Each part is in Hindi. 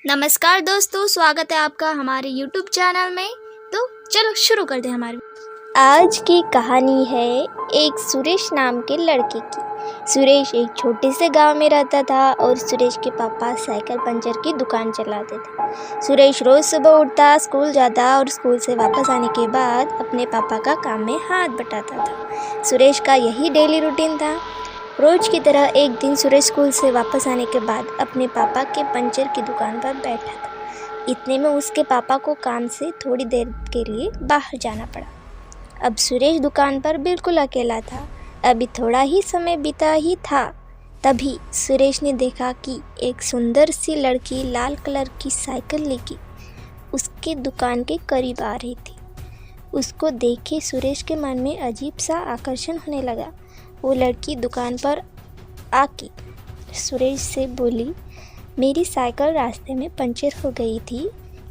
नमस्कार दोस्तों, स्वागत है आपका हमारे YouTube चैनल में। तो चलो शुरू करते हैं हमारी। आज की कहानी है एक सुरेश नाम के लड़के की। सुरेश एक छोटे से गांव में रहता था और सुरेश के पापा साइकिल पंचर की दुकान चलाते थे। सुरेश रोज़ सुबह उठता, स्कूल जाता और स्कूल से वापस आने के बाद अपने पापा का काम में हाथ बटाता था। सुरेश का यही डेली रूटीन था। रोज की तरह एक दिन सुरेश स्कूल से वापस आने के बाद अपने पापा के पंचर की दुकान पर बैठा था। इतने में उसके पापा को काम से थोड़ी देर के लिए बाहर जाना पड़ा। अब सुरेश दुकान पर बिल्कुल अकेला था। अभी थोड़ा ही समय बीता ही था, तभी सुरेश ने देखा कि एक सुंदर सी लड़की लाल कलर की साइकिल लेके उसके दुकान के करीब आ रही थी। उसको देख के सुरेश के मन में अजीब सा आकर्षण होने लगा। वो लड़की दुकान पर आके सुरेश से बोली, मेरी साइकिल रास्ते में पंचर हो गई थी,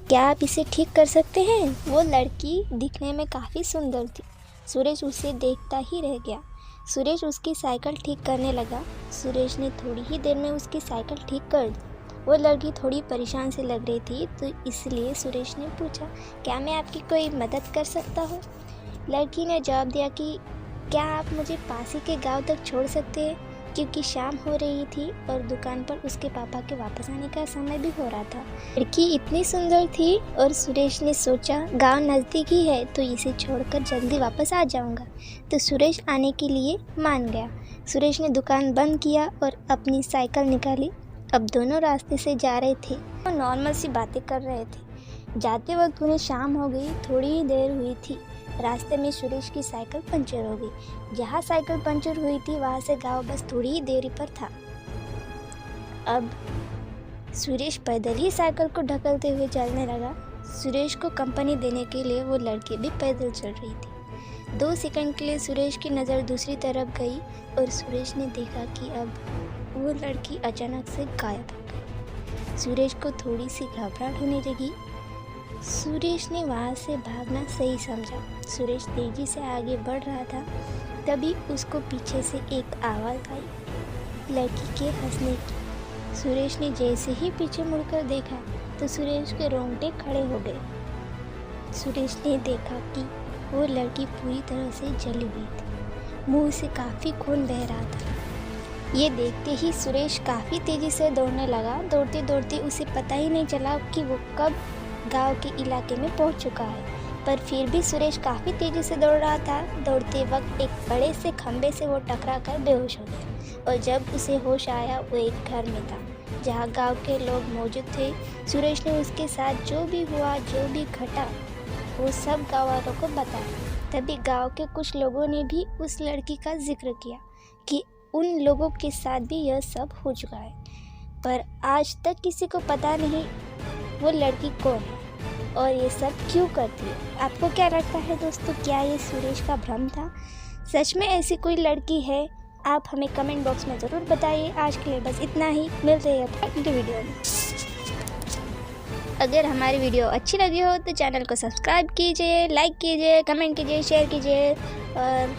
क्या आप इसे ठीक कर सकते हैं? वो लड़की दिखने में काफ़ी सुंदर थी। सुरेश उसे देखता ही रह गया। सुरेश उसकी साइकिल ठीक करने लगा। सुरेश ने थोड़ी ही देर में उसकी साइकिल ठीक कर दी। वो लड़की थोड़ी परेशान सी लग रही थी, तो इसलिए सुरेश ने पूछा, क्या मैं आपकी कोई मदद कर सकता हूँ? लड़की ने जवाब दिया कि क्या आप मुझे पास ही के गांव तक छोड़ सकते हैं, क्योंकि शाम हो रही थी और दुकान पर उसके पापा के वापस आने का समय भी हो रहा था। लड़की इतनी सुंदर थी और सुरेश ने सोचा गांव नज़दीक ही है तो इसे छोड़कर जल्दी वापस आ जाऊंगा। तो सुरेश आने के लिए मान गया। सुरेश ने दुकान बंद किया और अपनी साइकिल निकाली। अब दोनों रास्ते से जा रहे थे और नॉर्मल सी बातें कर रहे थे। जाते वक्त उन्हें शाम हो गई, थोड़ी ही देर हुई थी। रास्ते में सुरेश की साइकिल पंचर हो गई। जहाँ साइकिल पंचर हुई थी वहाँ से गांव बस थोड़ी ही देरी पर था। अब सुरेश पैदल ही साइकिल को ढकलते हुए चलने लगा। सुरेश को कंपनी देने के लिए वो लड़की भी पैदल चल रही थी। 2 सेकंड के लिए सुरेश की नज़र दूसरी तरफ गई और सुरेश ने देखा कि अब वो लड़की अचानक से गायब हो गई। सुरेश को थोड़ी सी घबराहट होने लगी। सुरेश ने वहाँ से भागना सही समझा। सुरेश तेजी से आगे बढ़ रहा था, तभी उसको पीछे से एक आवाज़ आई, लड़की के हंसने की। सुरेश ने जैसे ही पीछे मुड़कर देखा तो सुरेश के रोंगटे खड़े हो गए। सुरेश ने देखा कि वो लड़की पूरी तरह से जली हुई थी, मुंह से काफ़ी खून बह रहा था। ये देखते ही सुरेश काफ़ी तेज़ी से दौड़ने लगा। दौड़ते दौड़ते उसे पता ही नहीं चला कि वो कब गांव के इलाके में पहुंच चुका है, पर फिर भी सुरेश काफ़ी तेज़ी से दौड़ रहा था। दौड़ते वक्त एक बड़े से खंबे से वो टकरा कर बेहोश हो गया और जब उसे होश आया वो एक घर में था जहां गांव के लोग मौजूद थे। सुरेश ने उसके साथ जो भी हुआ, जो भी घटा, वो सब गाँव वालों को बताया। तभी गाँव के कुछ लोगों ने भी उस लड़की का जिक्र किया कि उन लोगों के साथ भी यह सब हो चुका है, पर आज तक किसी को पता नहीं वो लड़की कौन है और ये सब क्यों करती है। आपको क्या लगता है दोस्तों, क्या ये सुरेश का भ्रम था? सच में ऐसी कोई लड़की है? आप हमें कमेंट बॉक्स में ज़रूर बताइए। आज के लिए बस इतना ही, मिलते हैं अगली वीडियो में। अगर हमारी वीडियो अच्छी लगी हो तो चैनल को सब्सक्राइब कीजिए, लाइक कीजिए, कमेंट कीजिए, शेयर कीजिए और